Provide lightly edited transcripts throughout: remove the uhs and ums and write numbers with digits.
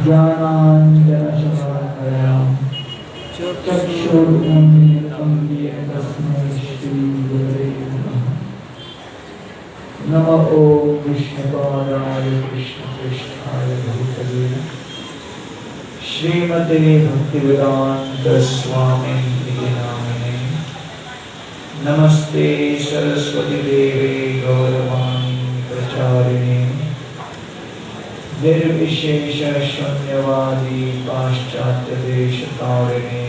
ज्ञानाञ्जनशलाकया चक्षुरुन्मीलितं येन तस्मै श्रीगुरवे नमः। नमः ॐ विष्णुपादाय कृष्णपृष्ठाय भूतले श्रीमते भक्तिवेदान्त स्वामिनिधि नामिने नमस्ते सरस्वती देवे गौरवाणी प्रचारिणे निर्विशेष शून्यवादी पाश्चात्य देशतारिणे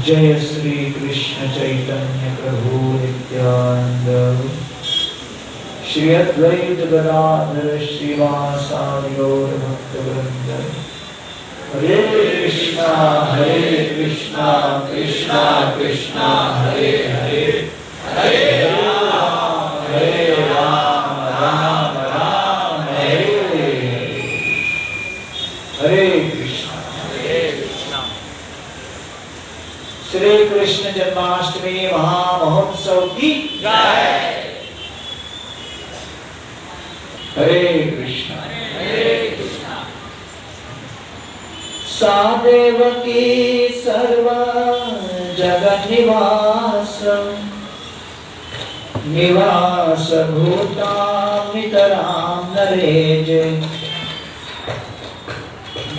जय श्री कृष्ण चैतन्य प्रभु नित्यानंद श्री अद्वैत गदाधर श्रीवासादि गौर भक्तवृंद। हरे कृष्णा कृष्णा कृष्णा हरे हरे हरे राम राम राम हरे हरे कृष्णा। श्री कृष्ण जन्माष्टमी महामहोत्सव की जय। हरे कृष्णा सा देवकी सर्व जगत निवास भूतामितरां नरेज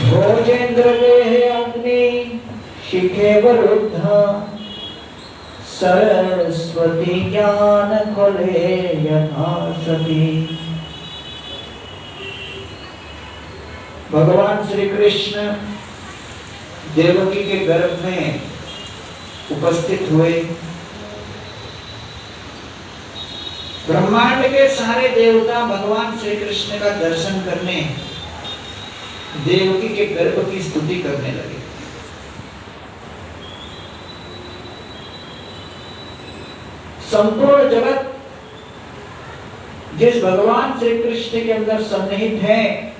भोजेन्द्र देह अग्नि शिखे वरुद्धा सरस्वती ज्ञान खोले यथा सती। भगवान श्री कृष्ण देवकी के गर्भ में उपस्थित हुए। ब्रह्मांड के सारे देवता भगवान श्री कृष्ण का दर्शन करने देवकी के गर्भ की स्तुति करने लगे। संपूर्ण जगत जिस भगवान श्री कृष्ण के अंदर सन्निहित है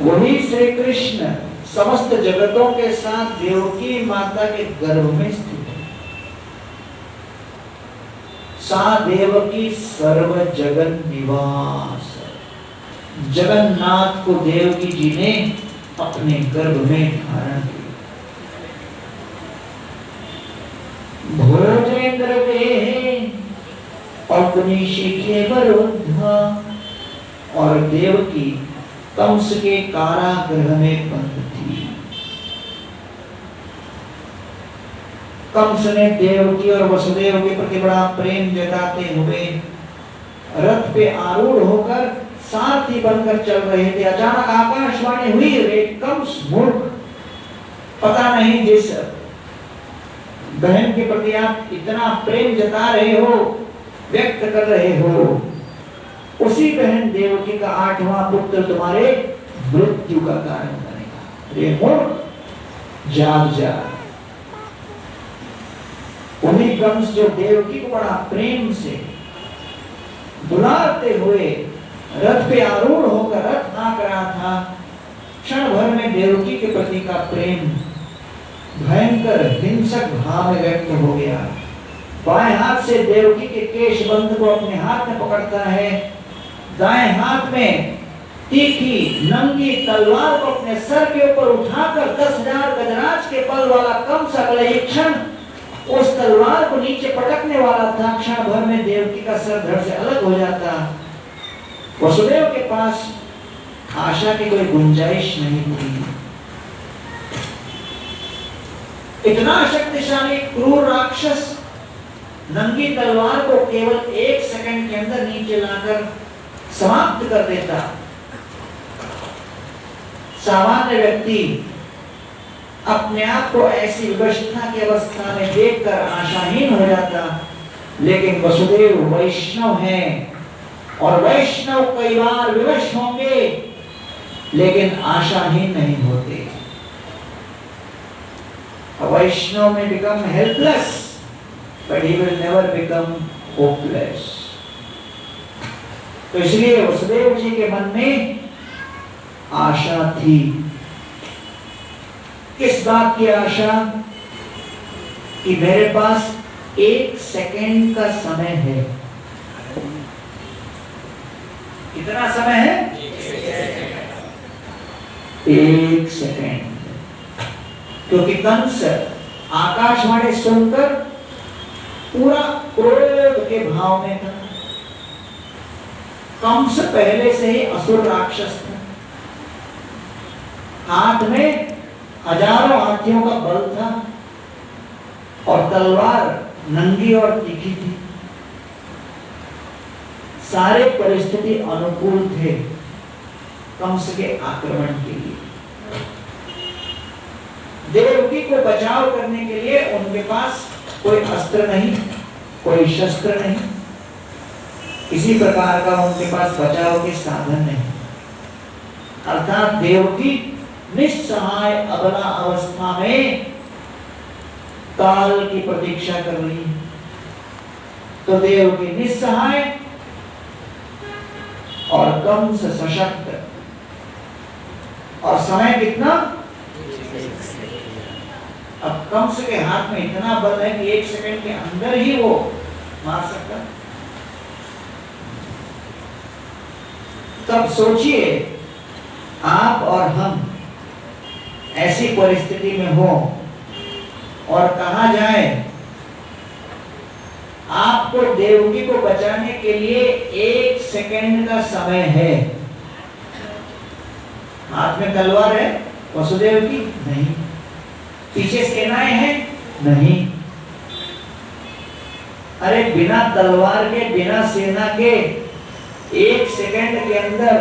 वही श्री कृष्ण समस्त जगतों के साथ देवकी माता के गर्भ में स्थित है। सा देवकी सर्व जगन निवास। जगन्नाथ को देवकी जी ने अपने गर्भ में धारण किया। भोजेन्द्र देहे अग्नि शिखे वरुद्धा और देवकी कंस के कारागृह में बंद थी। कंस ने देवकी और वसुदेव के प्रति बड़ा प्रेम जताते हुए रथ पे आरूढ़ होकर सारथी बनकर चल रहे थे। अचानक आकाशवाणी हुई, रे कंस मूर्ख, पता नहीं जिस बहन के प्रति आप इतना प्रेम जता रहे हो, व्यक्त कर रहे हो, उसी बहन देवकी का 8वां पुत्र तुम्हारे मृत्यु का कारण बनेगा। रे मूर्ख, जाग जा। वही कंस जो देवकी को बड़ा प्रेम से दुलारते हुए रथ पे आरूढ़ होकर रथ हाँक रहा था, क्षण भर में देवकी के प्रति का प्रेम भयंकर हिंसक भाव में व्यक्त हो गया। बाएं हाथ से देवकी के केश बंद को अपने हाथ में पकड़ता है, दाएं हाथ में तीखी नंगी तलवार को अपने सर के ऊपर उठाकर 10,000 गजराज के बल वाला कंस अगले एक क्षण उस तलवार को नीचे पटकने वाला था। क्षण भर में देवकी का सर धड़ से अलग हो जाता। वसुदेव के पास आशा की कोई गुंजाइश नहीं थी। इतना शक्तिशाली क्रूर राक्षस नंगी तलवार को केवल 1 सेकंड के अंदर नीचे लाकर समाप्त कर देता। सामान्य व्यक्ति अपने आप को ऐसी विवशता की अवस्था में देखकर आशाहीन हो जाता, लेकिन वसुदेव वैष्णव हैं और वैष्णव कई बार विवश होंगे लेकिन आशाहीन नहीं होते। वैष्णव में become helpless but he will never become hopeless। तो इसलिए वसुदेव जी के मन में आशा थी। किस बात की आशा? कि मेरे पास 1 सेकंड का समय है, कितना समय है? 1 सेकंड। क्योंकि कंस आकाशवाणी सुनकर पूरा क्रोध के भाव में था। कंस पहले से ही असुर राक्षस था। हाथ में हजारों हाथियों का बल था और तलवार नंगी और तीखी थी। सारे परिस्थिति अनुकूल थे कंस के आक्रमण के लिए। देवकी को बचाव करने के लिए उनके पास कोई अस्त्र नहीं, कोई शस्त्र नहीं, किसी प्रकार का उनके पास बचाव के साधन नहीं। अर्थात देवकी निस्सहाय अबला अवस्था में काल की प्रतीक्षा कर रही है। तो देवकी निस्सहाय और कंस सशक्त, और समय कितना? अब कंस के हाथ में इतना बल है कि 1 सेकंड के अंदर ही वो मार सकता। तब सोचिए आप और हम ऐसी परिस्थिति में हो और कहा जाए आपको देवकी को बचाने के लिए 1 सेकंड का समय है। हाथ में तलवार है वसुदेव की? नहीं। पीछे सेनाएं हैं? नहीं। अरे बिना तलवार के, बिना सेना के 1 सेकंड के अंदर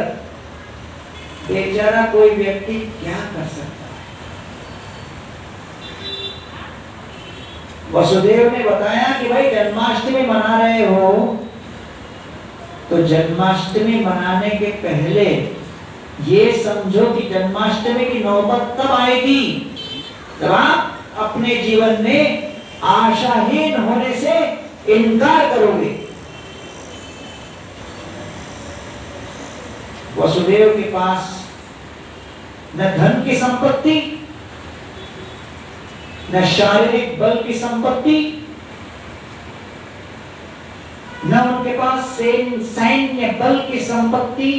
बेचारा कोई व्यक्ति क्या कर सकता है? वसुदेव ने बताया कि भाई जन्माष्टमी मना रहे हो, तो जन्माष्टमी मनाने के पहले ये समझो कि जन्माष्टमी की नौबत तब आएगी जब आप अपने जीवन में आशाहीन होने से इनकार करोगे। वसुदेव के पास न धन की संपत्ति, न शारीरिक बल की संपत्ति, न उनके पास सैन्य बल की संपत्ति,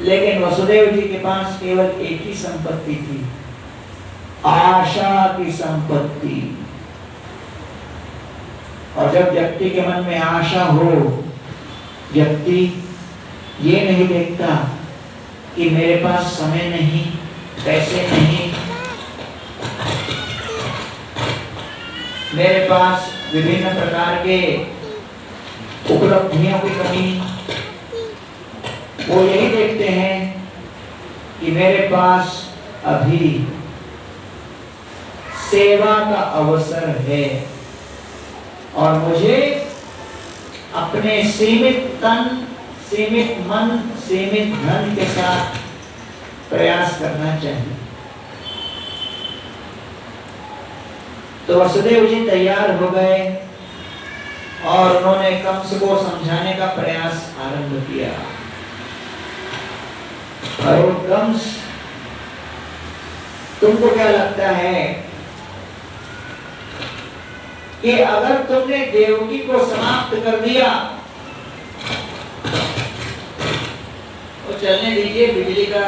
लेकिन वसुदेव जी के पास केवल एक ही संपत्ति थी, आशा की संपत्ति। और जब व्यक्ति के मन में आशा हो, व्यक्ति ये नहीं देखता कि मेरे पास समय नहीं, पैसे नहीं, मेरे पास विभिन्न प्रकार के उपलब्धियों की कमी। वो यही देखते हैं कि मेरे पास अभी सेवा का अवसर है और मुझे अपने सीमित तन, सीमित मन, सीमित धन के साथ प्रयास करना चाहिए। तो वसुदेव जी तैयार हो गए और उन्होंने कंस को समझाने का प्रयास आरंभ किया। और कंस, तुमको क्या लगता है कि अगर तुमने देवकी को समाप्त कर दिया तो चलने दीजिए, बिजली का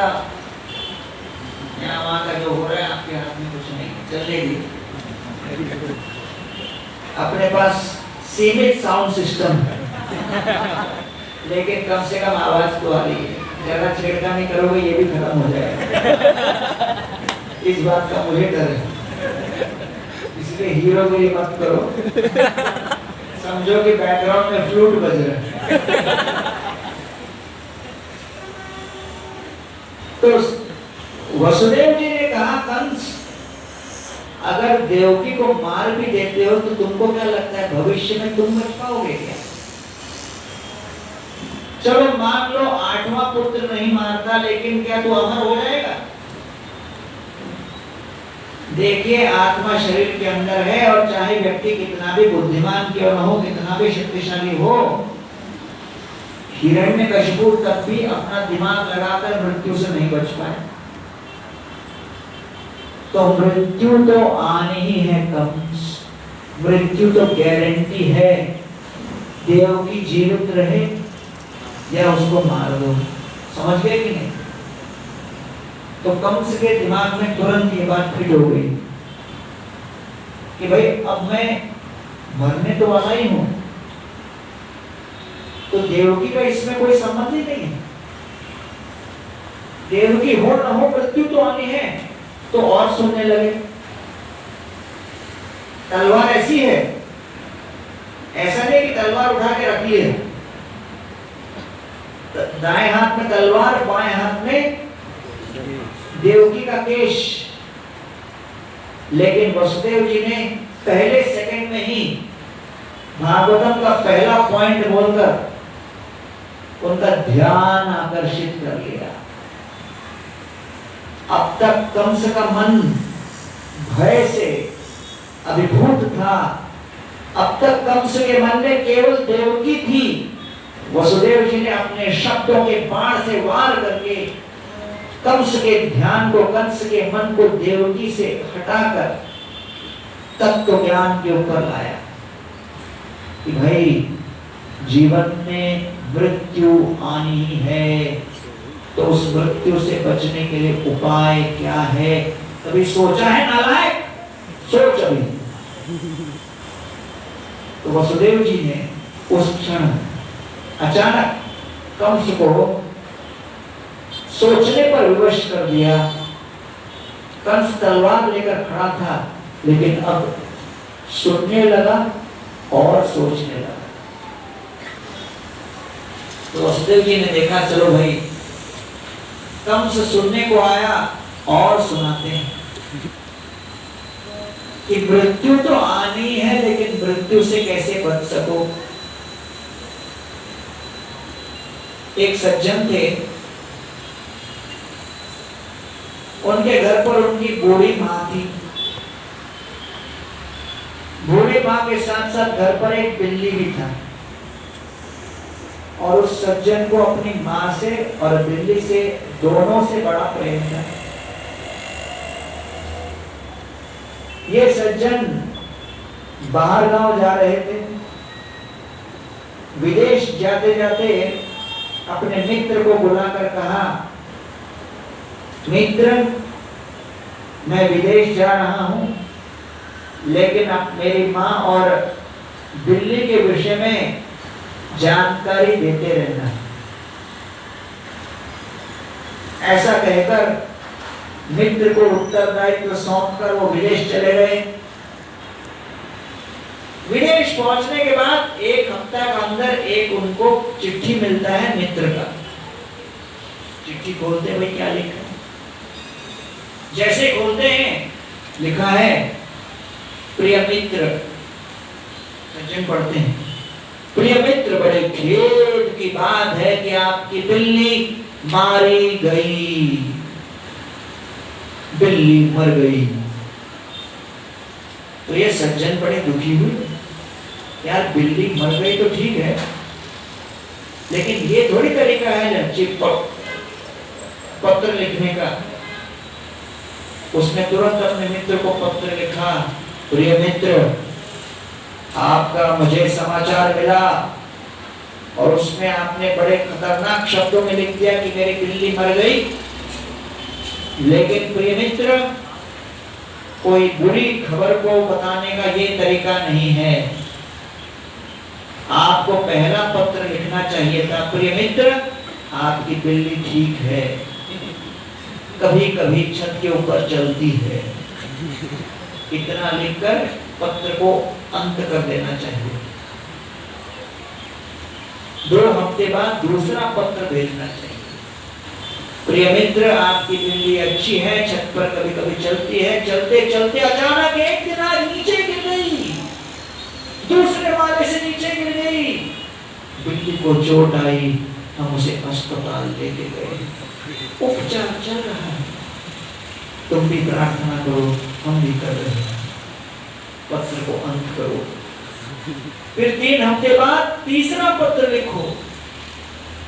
यहाँ वहां का जो हो रहा है आपके हाथ में कुछ नहीं, चलने दीजिए। अपने पास सीमित साउंड सिस्टम है, लेकिन कम से कम आवाज तो आ रही है। ज्यादा छेड़खानी करोगे ये भी खत्म हो जाएगा। इस बात का मुझे डर है, इसलिए हीरोगिरी मत करो। समझो कि बैकग्राउंड में फ्लूट बज रहा है। तो वसुदेव जी ने कहा, कंस अगर देवकी को मार भी देते हो तो तुमको क्या लगता है भविष्य में तुम बच पाओगे क्या? चलो मान लो 8वां पुत्र नहीं मारता, लेकिन क्या तू अमर हो जाएगा? देखिए, आत्मा शरीर के अंदर है और चाहे व्यक्ति कितना भी बुद्धिमान क्यों न हो, कितना भी शक्तिशाली हो, हिरण्यकशिपु तब भी अपना दिमाग लगाकर मृत्यु से नहीं बच पाए। तो मृत्यु तो आनी ही है कंस, मृत्यु तो गारंटी है। देवकी जीवित रहे या उसको मार दो। समझ गए कि नहीं? तो कंस के दिमाग में तुरंत ये बात फिट हो गई कि भाई अब मैं मरने तो वाला ही हूं, तो देवकी का इसमें कोई संबंध ही नहीं है। देवकी हो ना हो मृत्यु तो आनी है। तो और सुनने लगे। तलवार ऐसी है, ऐसा नहीं कि तलवार उठा के रख लिया, दाएं हाथ में तलवार, बाएं हाथ में देवकी का केश। लेकिन वसुदेव जी ने पहले सेकंड में ही भागवतम का पहला पॉइंट बोलकर उनका ध्यान आकर्षित कर लिया। अब तक कंस का मन भय से अभिभूत था। अब तक कंस के मन में केवल देवकी थी। वसुदेव जी ने अपने शब्दों के बाण से वार करके कंस के ध्यान को, कंस के मन को देवकी से हटाकर तत्व ज्ञान के ऊपर लाया कि भाई जीवन में मृत्यु आनी है, तो उस मृत्यु से बचने के लिए उपाय क्या है? कभी सोचा है नालायक? सोच अभी। तो वसुदेव जी ने उस क्षण अचानक कंस को सोचने पर विवश कर दिया। कंस तलवार लेकर खड़ा था, लेकिन अब सुनने लगा और सोचने लगा। तो वसुदेव जी ने देखा, चलो भाई कंस सुनने को आया और सुनाते हैं कि मृत्यु तो आनी है, लेकिन मृत्यु से कैसे बच सको। एक सज्जन थे, उनके घर पर उनकी बूढ़ी माँ थी। बूढ़ी माँ के साथ साथ घर पर एक बिल्ली भी था, और उस सज्जन को अपनी माँ से और बिल्ली से, दोनों से बड़ा प्रेम था। ये सज्जन बाहर गांव जा रहे थे। विदेश जाते जाते अपने मित्र को बुलाकर कहा, मित्र मैं विदेश जा रहा हूं, लेकिन अब मेरी माँ और बिल्ली के विषय में जानकारी देते रहना। ऐसा कहकर मित्र को उत्तरदायित्व सौंपकर वो विदेश चले गए। विदेश पहुंचने के बाद एक हफ्ता के अंदर एक उनको चिट्ठी मिलता है मित्र का। चिट्ठी खोलते हुए क्या लिखा है? जैसे खोलते हैं लिखा है, प्रिय मित्र। सज्जन पढ़ते हैं, प्रिय मित्र, बड़े खेद की बात है कि आपकी बिल्ली मारी गई। बिल्ली मर गई। तो ये सज्जन बड़े दुखी हुए। यार बिल्ली मर गई तो ठीक है, लेकिन ये थोड़ी तरीका है पत्र लिखने का। उसने तुरंत अपने मित्र को पत्र लिखा, प्रिय मित्र, आपका मुझे समाचार मिला और उसमें आपने बड़े खतरनाक शब्दों में लिख दिया कि मेरी बिल्ली मर गई। लेकिन प्रिय मित्र, कोई बुरी खबर को बताने का ये तरीका नहीं है। आपको पहला पत्र लिखना चाहिए था, प्रिय मित्र, आपकी बिल्ली ठीक है, कभी कभी छत के ऊपर चलती है। इतना लिखकर पत्र को अंत कर देना चाहिए। 2 हफ्ते बाद दूसरा पत्र भेजना चाहिए, प्रिय मित्र, आपकी बिल्ली अच्छी है, छत पर कभी कभी चलती है, चलते चलते अचानक एक दिन आज नीचे गिर गई, दूसरे माले से नीचे गिर गई, बिल्ली को चोट आई, हम उसे अस्पताल लेके गए, उपचार चल रहा है, तुम भी प्रार्थना करो, हम भी कर रहे हैं, पत्र को अंत करो। फिर 3 हफ्ते बाद तीसरा पत्र लिखो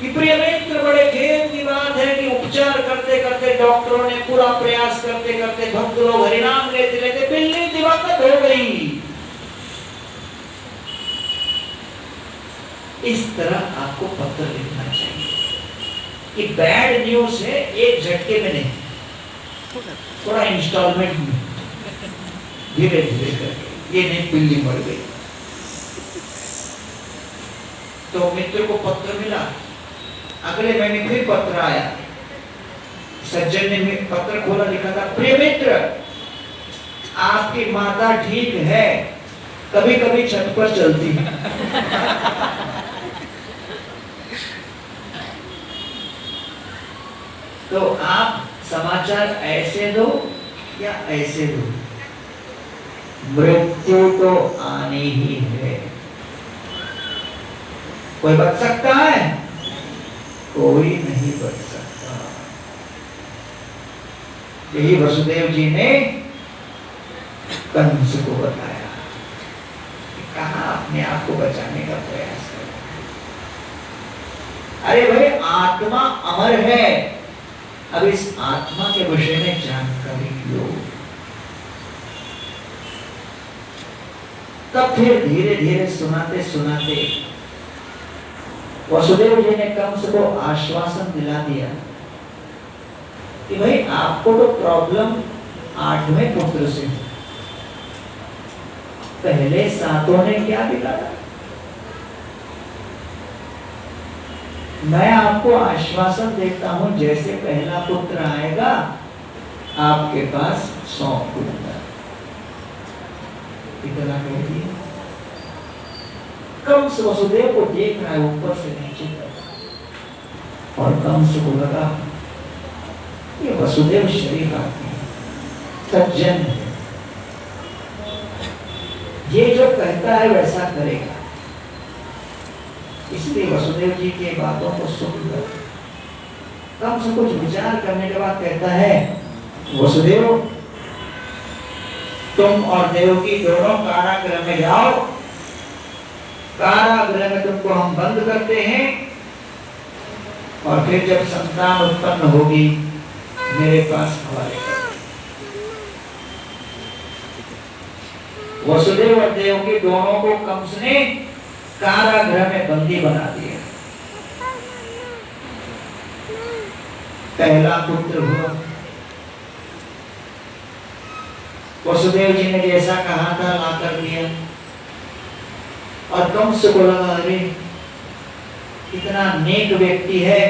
कि प्रिय मित्र, बड़े खेद की बात है कि उपचार करते करते, डॉक्टरों ने पूरा प्रयास करते करते, भक्त लोग हरिनाम लेते लेते बिल्ली दिवंगत हो गई। इस तरह आपको पत्र लिखना चाहिए कि बैड न्यूज है एक झटके में नहीं, थोड़ा इंस्टॉलमेंट में, धीरे धीरे करके। ये नहीं पिल्ली मर गई। तो मित्र को पत्र मिला, अगले महीने फिर पत्र आया। सज्जन ने पत्र खोला, लिखा था, प्रिय मित्र, आपकी माता ठीक है, कभी कभी छत पर चलती है। तो आप समाचार ऐसे दो या ऐसे दो, मृत्यु तो आनी ही है। कोई बच सकता है? कोई नहीं बच सकता। यही वसुदेव जी ने कंस को बताया, कहा अपने आप को बचाने का प्रयास कर। अरे भाई, आत्मा अमर है, अब इस आत्मा के विषय में जानकारी लो। तब फिर धीरे धीरे सुनाते सुनाते वसुदेव जी ने कंस को आश्वासन दिला दिया कि भाई आपको तो प्रॉब्लम 8वें पुत्र से, पहले 7 ने क्या बिगाड़ा। मैं आपको आश्वासन देता हूं, जैसे पहला पुत्र आएगा आपके पास 100 पुत्र। इतना कह दिया। कंस वसुदेव को देख रहा है ऊपर से नीचे तक, और कंस को लगा ये वसुदेव शरीफ आदमी है, सज्जन है, ये जो कहता है वैसा करेगा। इसलिए वसुदेव जी के बातों को सुनकर कंस कुछ विचार करने के बाद कहता है, वसुदेव, तुम और देवकी दोनों कारागृह में जाओ, कारागृह में तुमको हम बंद करते हैं, और फिर जब संतान उत्पन्न होगी मेरे पास हवाले कर। वसुदेव और देवकी दोनों को कंस ने कारागृह में बंदी बना दिया। पहला पुत्र हुआ। वसुदेव जी ने जैसा कहा था ला कर दिया, और कंस को लगा, अरे कितना नेक व्यक्ति है,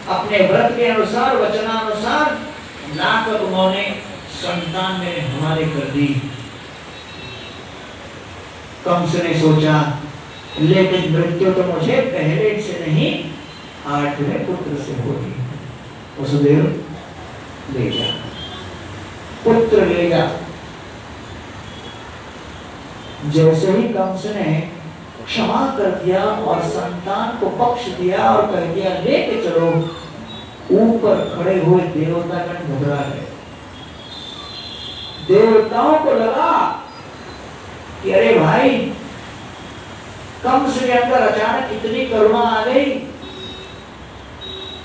अपने व्रत के अनुसार, वचनानुसार लाकर उन्होंने संतान मेरे हवाले कर दी। कंस ने सोचा, लेकिन मृत्यु तो मुझे पहले से नहीं 8वें पुत्र से होगी। वसुदेव ले जा, पुत्र ले जा। जैसे ही कंस ने क्षमा कर दिया और संतान को बख्श दिया और कह दिया लेके चलो, ऊपर खड़े हुए देवतागण घबरा गए। देवताओं को लगा कि अरे भाई, कंस के अंदर अचानक इतनी करुणा आ गई।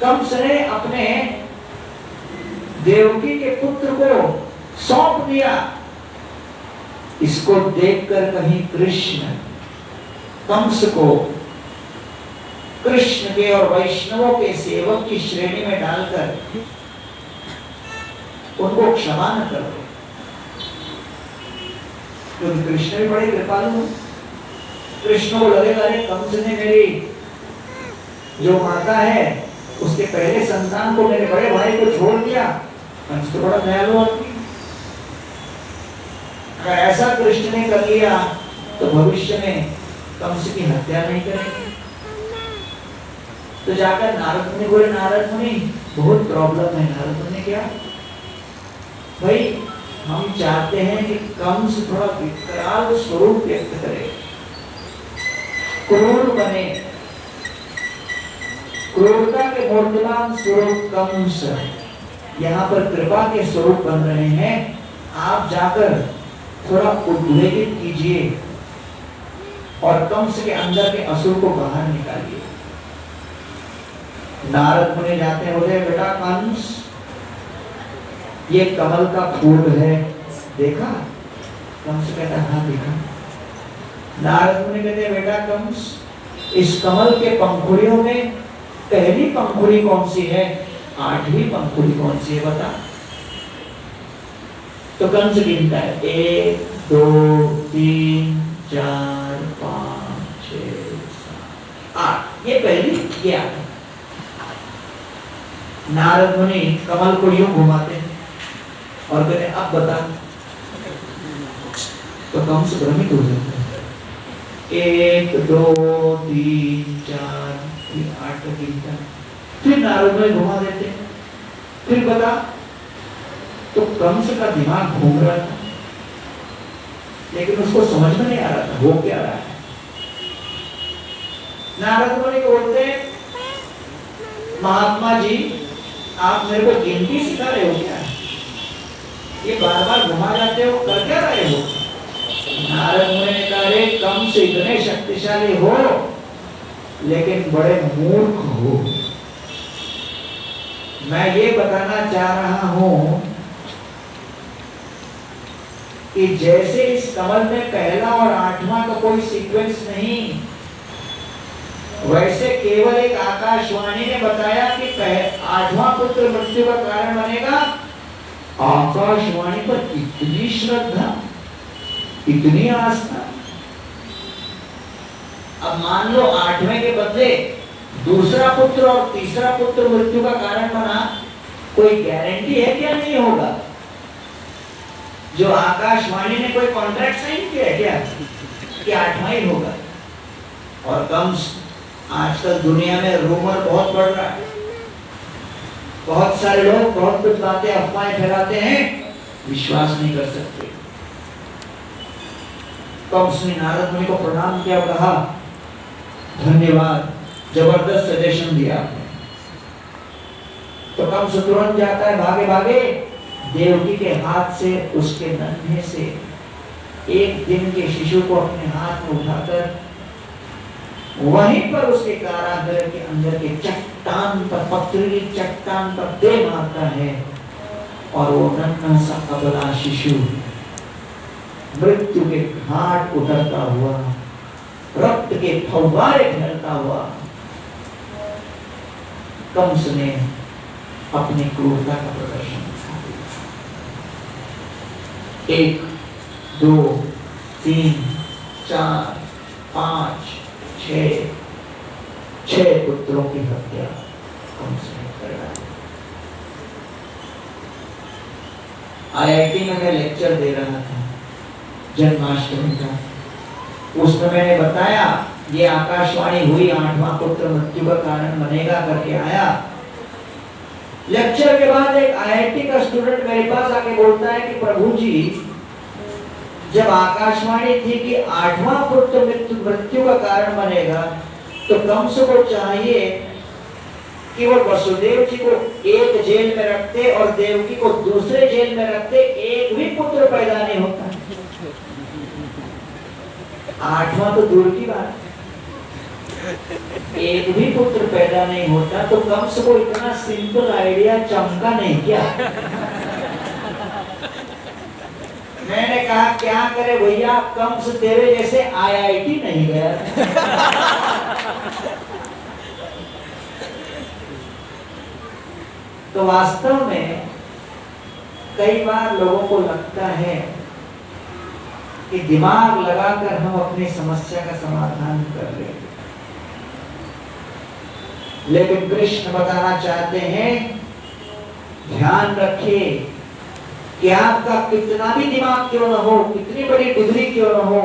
कंस ने अपने देवकी के पुत्र को सौंप दिया। इसको देखकर कहीं कृष्ण कंस को कृष्ण के और वैष्णवों के सेवक की श्रेणी में डालकर उनको क्षमा न कर दो, क्योंकि कृष्ण भी बड़े कृपालु हैं। कृष्ण को लगेगा, अरे कंस ने मेरी जो माता है उसके पहले संतान को, मेरे बड़े भाई को छोड़ दिया। कंस तो बड़ा दयालु आदमी, अगर ऐसा कृष्ण ने कर लिया तो भविष्य में कंस की हत्या नहीं करेंगे। तो जाकर नारद मुनि बोले, नारद मुनि बहुत प्रॉब्लम है। नारद मुनि क्या? भाई हम चाहते हैं कि कंस थोड़ा विकराल स्वरूप व्यक्त करे, क्रूर बने, क्रूरता के मूर्तिमान स्वरूप कंस यहाँ पर कृपा के स्वरूप बन रहे हैं। आप जाकर थोड़ा उद्वेलित कीजिए और कंस के अंदर के असुर को बाहर निकालिए। नारद मुनि जाते हैं, बोले बेटा कंस, ये कमल का फूल है, देखा? कंस कहता हाँ देखा। नारद मुनि कहते बेटा कंस, इस कमल के पंखुड़ियों में पहली पंखुड़ी कौन सी है, 8वीं पंखुड़ी कौन सी है बता। तो कंस गिनता है 1 2 3 4 5 6 7 8, ये पहली ये 8। नारद मुनि कमल को यूं घुमाते हैं और कहते अब बता। तो कंस भ्रमित हो जाता है, 1 2 3 4 8 गिनता, फिर नारद मुनि घुमा देते हैं, फिर बता। तो कंस का दिमाग घूम रहा था, लेकिन उसको समझ में नहीं आ रहा था वो क्या रहा है। नारद मुनि बोलते हैं, महात्मा जी आप मेरे को गिनती सिखा रहे हो क्या, ये बार बार घुमा जाते हो, कर क्या रहे हो। नारद मुनि ने कहा, अरे कंस इतने शक्तिशाली हो लेकिन बड़े मूर्ख हो। मैं ये बताना चाह रहा हूं कि जैसे इस कमल में पहला और 8वां का कोई सीक्वेंस नहीं, वैसे केवल एक आकाशवाणी ने बताया कि 8वां पुत्र मृत्यु का कारण बनेगा। आकाशवाणी पर इतनी श्रद्धा, इतनी आस्था। अब मान लो 8वें के बदले दूसरा पुत्र और तीसरा पुत्र मृत्यु का कारण बना, कोई गारंटी है क्या नहीं होगा। जो आकाशवाणी ने कोई कॉन्ट्रैक्ट साइन किया है क्या कि 8वां ही होगा। और कंस आजकल दुनिया में रूमर बहुत बढ़ रहा है, बहुत सारे लोग बहुत कुछ बातें अफवाहें फैलाते हैं, विश्वास नहीं कर सकते। कंस ने नारद मुनि को प्रणाम किया, कहा धन्यवाद, जबरदस्त सजेशन दिया आपने। तो कंस तुरंत जाता है भागे भागे, देवकी के हाथ से उसके नन्हे से 1 दिन के शिशु को अपने हाथ में उठाकर वहीं पर उसके कारागृह के अंदर के चट्टान पर, पत्थरीली चट्टान पर दे मारता है और वो नन्हा सा अबला शिशु मृत्यु के घाट उतरता हुआ, रक्त के फव्वारे फैलता हुआ। कंस ने अपनी क्रूरता का प्रदर्शन किया। 1 2 3 4 5 6 पुत्रों की हत्या कंस ने कर डाली। IIT में मैं लेक्चर दे रहा था जन्माष्टमी का, उसमें मैंने बताया ये आकाशवाणी हुई 8वां पुत्र मृत्यु का कारण बनेगा करके आया। लेक्चर के बाद एक IIT का स्टूडेंट मेरे पास आके बोलता है कि प्रभु जी, जब आकाशवाणी थी कि 8वां पुत्र मृत्यु का कारण बनेगा, तो कंस को चाहिए कि वो वसुदेव जी को एक जेल में रखते और देवकी को दूसरे जेल में रखते, एक भी पुत्र पैदा नहीं होता। 8वां तो दूर की बात, एक भी पुत्र पैदा नहीं होता। तो कंस को इतना सिंपल आइडिया चमका नहीं क्या। मैंने कहा क्या करे भैया, कंस तेरे जैसे IIT नहीं गया। तो वास्तव में कई बार लोगों को लगता है कि दिमाग लगाकर हम अपनी समस्या का समाधान कर लेंगे, लेकिन कृष्ण बताना चाहते हैं ध्यान रखिए कि आपका कितना भी दिमाग क्यों न हो, कितनी बड़ी डिग्री क्यों न हो,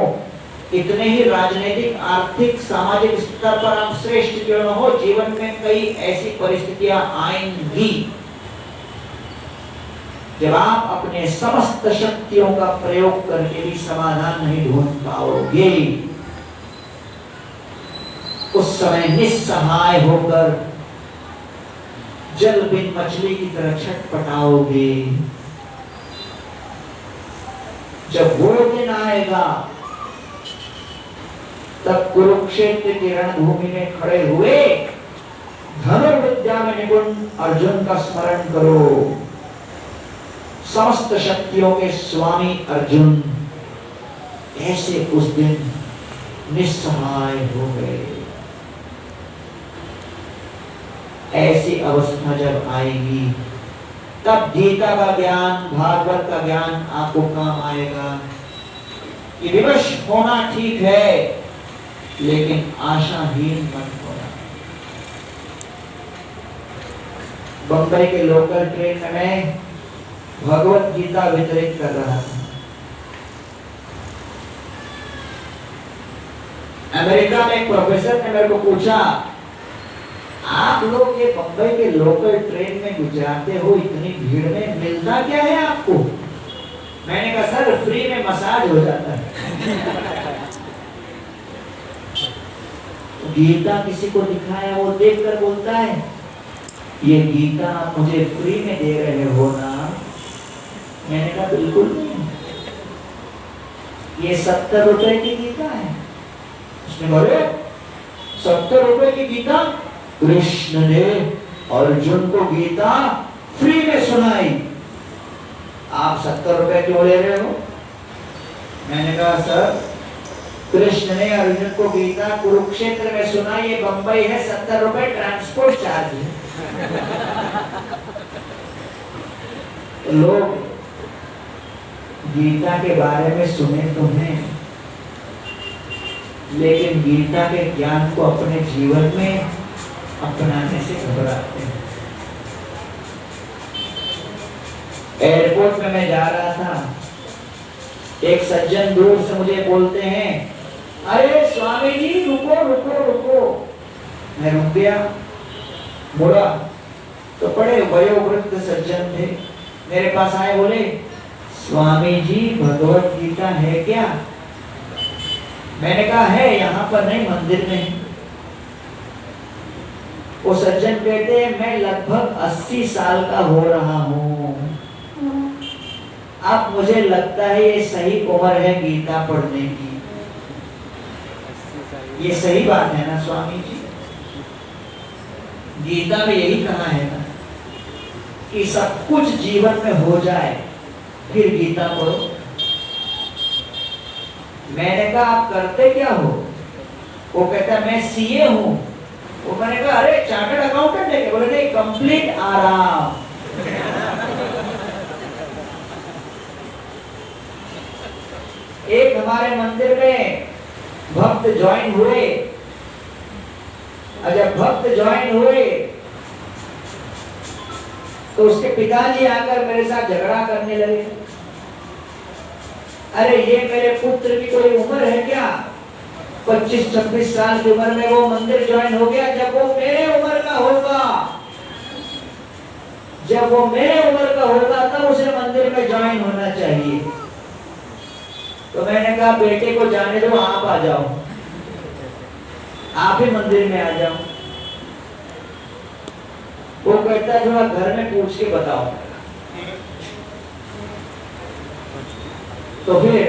कितने ही राजनीतिक, आर्थिक, सामाजिक स्तर पर आप श्रेष्ठ क्यों न हो, जीवन में कई ऐसी परिस्थितियां आएंगी जब आप अपने समस्त शक्तियों का प्रयोग करके भी समाधान नहीं ढूंढ पाओगे। उस समय निस्सहाय होकर जल बिन मछली की तरह छटपटाओगे। जब वो दिन आएगा तब कुरुक्षेत्र की रणभूमि में खड़े हुए धनुर्विद्या में निपुण अर्जुन का स्मरण करो। समस्त शक्तियों के स्वामी अर्जुन ऐसे उस दिन निस्सहाय हो गए। ऐसी अवस्था जब आएगी तब गीता का ज्ञान, भागवत का ज्ञान आपको काम आएगा। ये विवश होना ठीक है, लेकिन आशाहीन मत होना। बंबई के लोकल ट्रेन में मैं भगवत गीता वितरित कर रहा था। अमेरिका में एक प्रोफेसर ने मेरे को पूछा, आप लोग ये बंबई के लोकल ट्रेन में गुजराते हो, इतनी भीड़ में मिलता क्या है आपको? मैंने कहा सर, फ्री में मसाज हो जाता है। गीता किसी को दिखाया, वो देखकर बोलता है ये गीता आप मुझे फ्री में दे रहे हो ना? मैंने कहा बिल्कुल नहीं, ये 70 रुपए की गीता है। उसने बोले 70 रुपए की गीता? कृष्ण ने अर्जुन को गीता फ्री में सुनाई, आप 70 रुपए क्यों ले रहे हो? मैंने कहा सर, कृष्ण ने अर्जुन को गीता कुरुक्षेत्र में सुनाई, ये बंबई है, 70 रुपए ट्रांसपोर्ट चार्ज है। लोग गीता के बारे में सुने तो हैं, लेकिन गीता के ज्ञान को अपने जीवन में अपनाने से घबराते हैं। एयरपोर्ट में मैं जा रहा था, एक सज्जन दूर से मुझे बोलते हैं, अरे स्वामी जी रुको रुको रुको। मैं रुक गया, मुड़ा तो बड़े वयोवृद्ध सज्जन थे, मेरे पास आए, बोले स्वामी जी भगवत गीता है क्या? मैंने कहा है, यहाँ पर नहीं, मंदिर में है। वो सज्जन कहते हैं मैं लगभग 80 साल का हो रहा हूँ, अब मुझे लगता है ये सही उम्र है गीता पढ़ने की। ये सही बात है ना स्वामी जी? गीता में यही कहा है ना कि सब कुछ जीवन में हो जाए फिर गीता पढ़ो। मैंने कहा आप करते क्या हो? वो कहता मैं सीए हूं। वो मैंने कहा अरे चार्टर्ड अकाउंटेंट है? बोले नहीं, कंप्लीट आराम। एक हमारे मंदिर में भक्त ज्वाइन हुए, जब भक्त ज्वाइन हुए तो उसके पिताजी आकर मेरे साथ झगड़ा करने लगे। अरे ये मेरे पुत्र की कोई उम्र है क्या? 25-26 साल की उम्र में वो मंदिर ज्वाइन हो गया। जब वो मेरे उम्र का होगा, जब वो मेरे उम्र का होगा तब उसे मंदिर में ज्वाइन होना चाहिए। तो मैंने कहा बेटे को जाने दो, आप आ जाओ, आप ही मंदिर में आ जाओ। वो कहता थोड़ा घर में पूछ के बताओ। तो फिर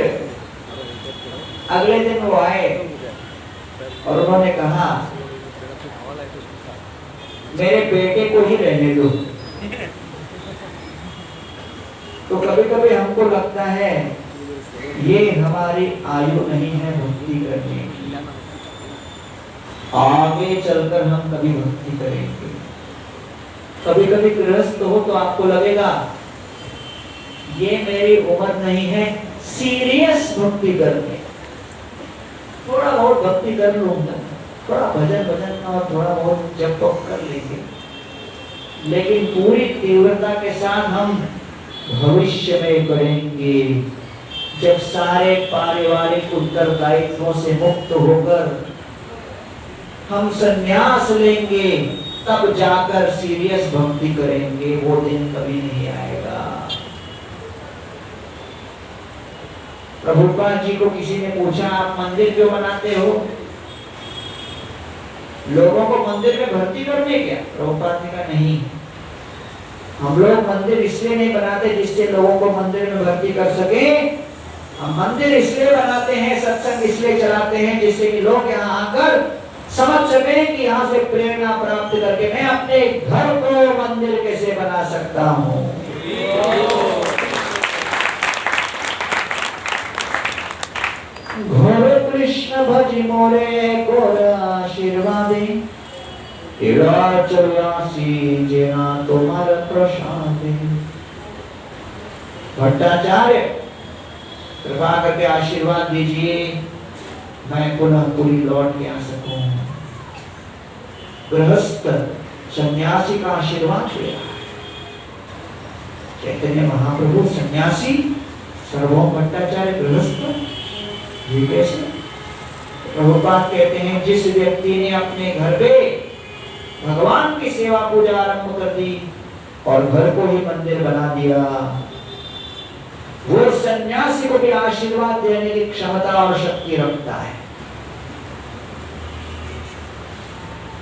अगले दिन वो आए और उन्होंने कहा मेरे बेटे को ही रहने दो। तो कभी कभी हमको लगता है ये हमारी आयु नहीं है भक्ति करने की, आगे चलकर हम कभी भक्ति करेंगे। कभी कभी गृहस्थ हो तो आपको लगेगा ये मेरी उम्र नहीं है सीरियस भक्ति करने, थोड़ा बहुत भक्ति कर लूंगा, थोड़ा भजन और थोड़ा बहुत जप कर लेंगे, लेकिन पूरी तीव्रता के साथ हम भविष्य में करेंगे जब सारे पारिवारिक उत्तरदायित्वों से मुक्त होकर हम संन्यास लेंगे, तब जाकर सीरियस भक्ति करेंगे। वो दिन कभी नहीं आएगा। प्रभुपाद जी को किसी ने पूछा आप मंदिर क्यों बनाते हो? लोगों को मंदिर में भर्ती करने क्या? प्रभुपाद ने कहा नहीं, हम लोग मंदिर इसलिए नहीं बनाते जिससे लोगों को मंदिर में भर्ती कर सके। हम मंदिर इसलिए बनाते हैं, सत्संग इसलिए चलाते हैं जिससे कि लोग यहाँ आकर समझ सके कि यहाँ से प्रेरणा प्राप्त करके मैं अपने घर को मंदिर कैसे बना सकता हूँ। घोर कृष्ण भज मोरे घोर आशीर्वादी, एड़ा चौरासी जेना तुम्हार प्रशांत। भट्टाचार्य कृपा करके आशीर्वाद दीजिए, मैं पुनः पूरी लौट के आ सकूं। गृहस्थ सन्यासी का आशीर्वाद दिया। चैतन्य महाप्रभु सन्यासी, सर्वभौम भट्टाचार्य गृहस्थ। ये कैसे? प्रभुपाद कहते हैं जिस व्यक्ति ने अपने घर में भगवान की सेवा पूजा आरंभ कर दी और घर को ही मंदिर बना दिया, वो सन्यासी को भी आशीर्वाद देने की क्षमता और शक्ति रखता है।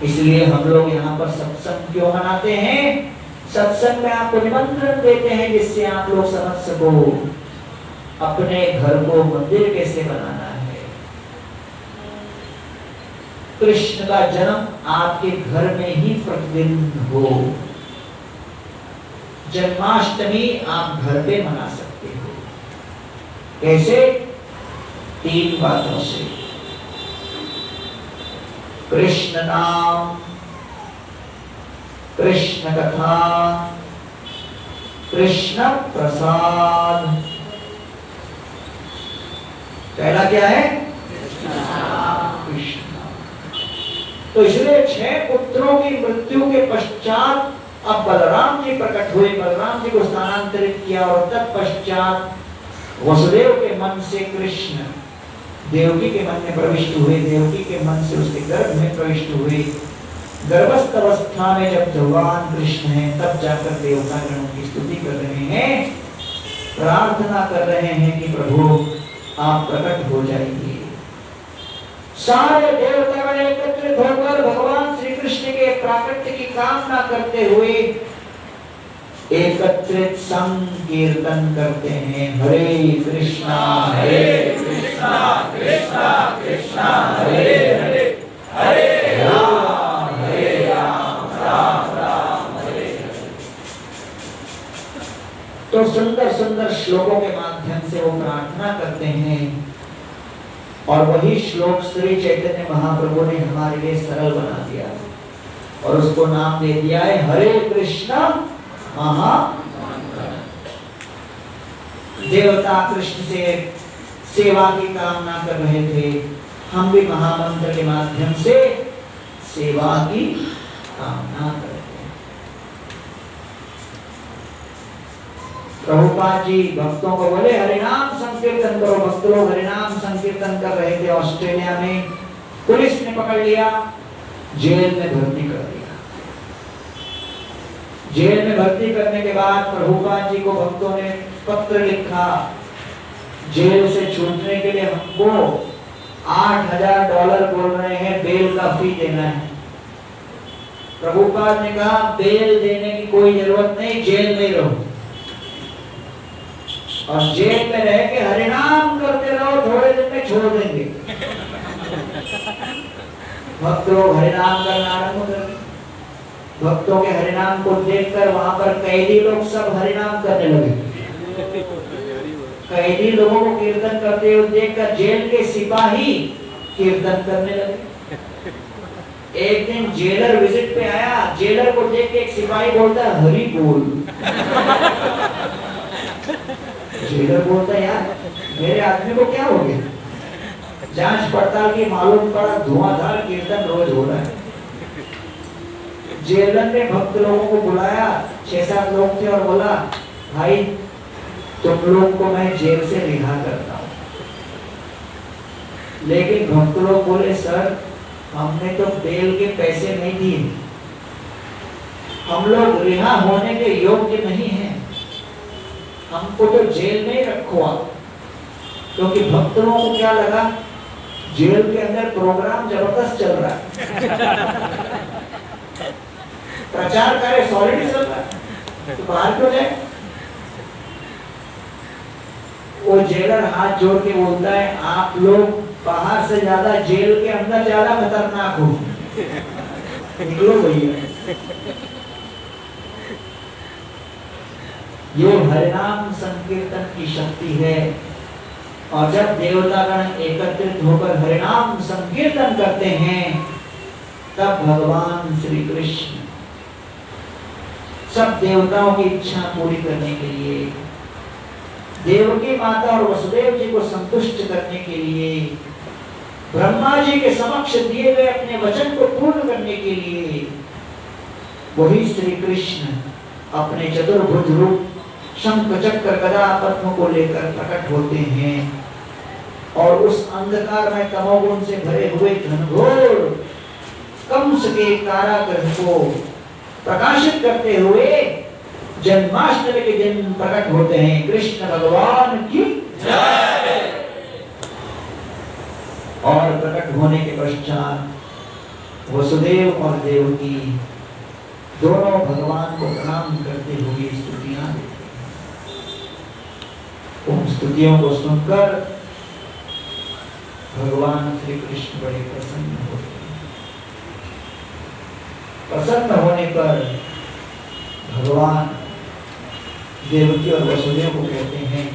इसलिए हम लोग यहाँ पर सत्संग क्यों मनाते हैं? सत्संग में आपको निमंत्रण देते हैं जिससे आप लोग समझ सको अपने घर को मंदिर कैसे बनाना है। कृष्ण का जन्म आपके घर में ही प्रतिदिन हो। जन्माष्टमी आप घर पे मना सकते हो। कैसे? 3 बातों से। कृष्ण नाम, कृष्ण कथा, कृष्ण प्रसाद। पहला क्या है? कृष्ण। तो इसलिए 6 पुत्रों की मृत्यु के पश्चात अब बलराम जी प्रकट हुए, बलराम जी को स्थानांतरित किया और तत्पश्चात वसुदेव के मन से कृष्ण देवकी के मन में प्रविष्ट हुए, देवकी के मन से उसके गर्भ में प्रविष्ट हुए। गर्भस्थ अवस्था में जब भगवान कृष्ण हैं तब जाकर देवता गण की स्तुति कर रहे हैं, प्रार्थना कर रहे हैं कि प्रभु आप प्रकट हो जाइए। सारे देवतागण एकत्रित होकर भगवान श्री कृष्ण के प्राकट्य की कामना करते हुए एकत्रित संकीर्तन करते हैं। हरे कृष्णा कृष्णा कृष्णा हरे हरे, हरे राम राम राम हरे हरे। तो सुंदर सुंदर श्लोकों के माध्यम से वो प्रार्थना करते हैं और वही श्लोक श्री चैतन्य महाप्रभु ने हमारे लिए सरल बना दिया और उसको नाम दे दिया है हरे कृष्णा महामंत्र। देवता कृष्ण से सेवा की कामना कर रहे थे, हम भी महामंत्र के माध्यम से सेवा की कामना करते हैं। प्रभुपाद जी भक्तों को बोले हरिनाम संकीर्तन करो। भक्त लोग हरिनाम संकीर्तन कर रहे थे। ऑस्ट्रेलिया में पुलिस ने पकड़ लिया, जेल में भर्ती कर दिया। जेल में भर्ती करने के बाद प्रभुपाद जी को भक्तों ने पत्र लिखा, जेल से छूटने के लिए हमको $8,000 बोल रहे हैं, बेल का फी देना है। प्रभुपाद ने कहा बेल देने की कोई जरूरत नहीं, जेल में रहो और जेल में रह के हरिनाम करते रहो, थोड़े दिन में छोड़ देंगे। भक्त लोग हरिनाम करना आरंभ कर दिए। भक्तों के हरिनाम को देखकर वहां पर कैदी लोग सब हरिनाम करने लगे। कैदी लोगों को कीर्तन करते हुए देखकर जेल के सिपाही कीर्तन करने लगे। एक दिन जेलर विजिट पे आया, जेलर को देख के एक सिपाही बोलता है हरि बोल। जेलर बोलता है यार मेरे आदमी को क्या हो गया? जांच पड़ताल की मालूम पड़ा धुआंधार कीर्तन रोज हो रहा है। जेलर ने भक्त लोगों को बुलाया, 6-7 लोग थे और बोला भाई तुम लोग को मैं जेल से रिहा करता हूँ। लेकिन भक्त लोग बोले सर हमने तो बेल के पैसे नहीं दिए, हम लोग रिहा होने के योग्य नहीं हैं, हमको तो जेल में ही रखो आप। क्योंकि भक्त लोगों को क्या लगा जेल के अंदर प्रोग्राम जबरदस्त चल रहा है, प्रचार कार्य सॉलिड चल रहा है, तो बाहर क्यों जाए? वो जेलर हाथ जोड़ के बोलता है आप लोग बाहर से ज्यादा जेल के अंदर ज्यादा खतरनाक हो, निकलो भैया। ये हरिनाम संकीर्तन की शक्ति है। और जब देवतागण एकत्रित होकर हरिनाम संकीर्तन करते हैं तब भगवान श्री कृष्ण सब देवताओं की इच्छा पूरी करने के लिए, देवकी माता और वसुदेव जी को संतुष्ट करने के लिए, ब्रह्मा जी के समक्ष दिए गए अपने वचन को पूर्ण करने के लिए वही श्री कृष्ण अपने चतुर्भुज रूप शंख चक्र गदा पद्म को लेकर प्रकट होते हैं और उस अंधकार में तमोगुण से भरे हुए घनघोर कंस के कारागृह को प्रकाशित करते हुए जन्माष्टमी के दिन प्रकट होते हैं। कृष्ण भगवान की जय। और प्रकट होने के पश्चात वसुदेव और देवकी दोनों भगवान को प्रणाम करते हुए स्तुतियां देते हैं। उन स्तुतियों को सुनकर भगवान श्री कृष्ण बड़े प्रसन्न होते हैं। प्रसन्न होने पर भगवान देवकी और वसुदेव को कहते हैं,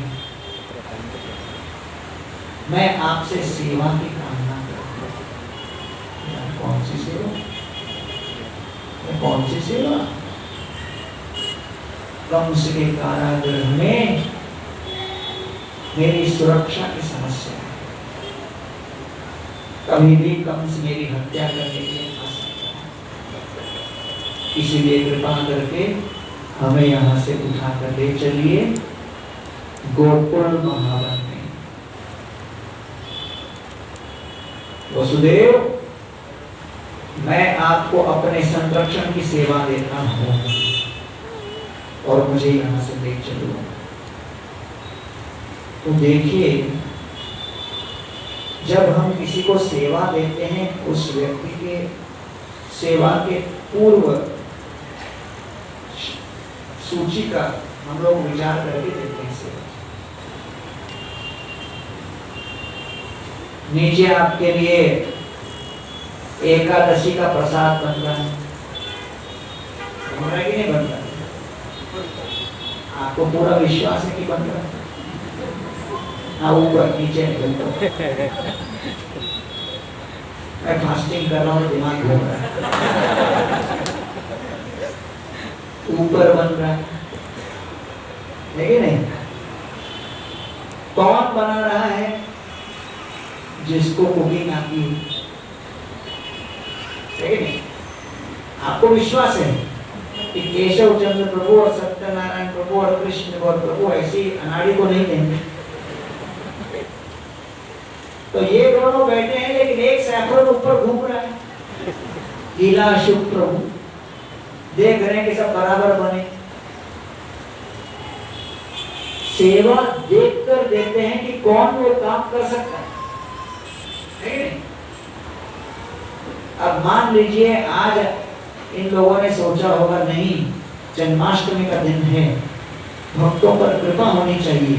मैं आपसे सेवा की कामना करता हूं। कौन सी सेवा? कौन सी सेवा? कंस के कारागृह में मेरी सुरक्षा की समस्या है। कभी भी कंस मेरी हत्या करने के लिए आ सकता है, इसीलिए कृपा करके हमें यहाँ से उठा कर ले चलिए गोकुल महावन में। वसुदेव, मैं आपको अपने संरक्षण की सेवा देता हूं और मुझे यहां से ले चलो। तो देखिए, जब हम किसी को सेवा देते हैं उस व्यक्ति के सेवा के पूर्व सूची का हम लोग विचार करके देते हैं सेवा। नीचे आपके लिए एकादशी का प्रसाद बन रहा है, कि नहीं बन रहा? आपको पूरा विश्वास है कि बन रहा है? हाँ, ऊपर नीचे मैं फास्टिंग कर रहा हूँ, दिमाग घूम रहा है। ऊपर बन रहा है कि नहीं? कौन बना रहा है? जिसको कुकिंग आती है, नहीं? आपको विश्वास है कि केशव चंद्र प्रभु और सत्यनारायण प्रभु और कृष्ण और प्रभु ऐसी अनाड़ी को नहीं देंगे। तो ये दोनों बैठे हैं, लेकिन एक सैफरन ऊपर घूम रहा है। लीला शुभ प्रभु देख रहे हैं कि सब बराबर बने। सेवा देखकर देते हैं कि कौन वो काम कर सकता है, नहीं? अब मान लीजिए आज इन लोगों ने सोचा होगा, नहीं, जन्माष्टमी का दिन है, भक्तों पर कृपा होनी चाहिए,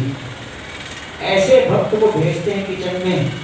ऐसे भक्त को भेजते हैं किचन में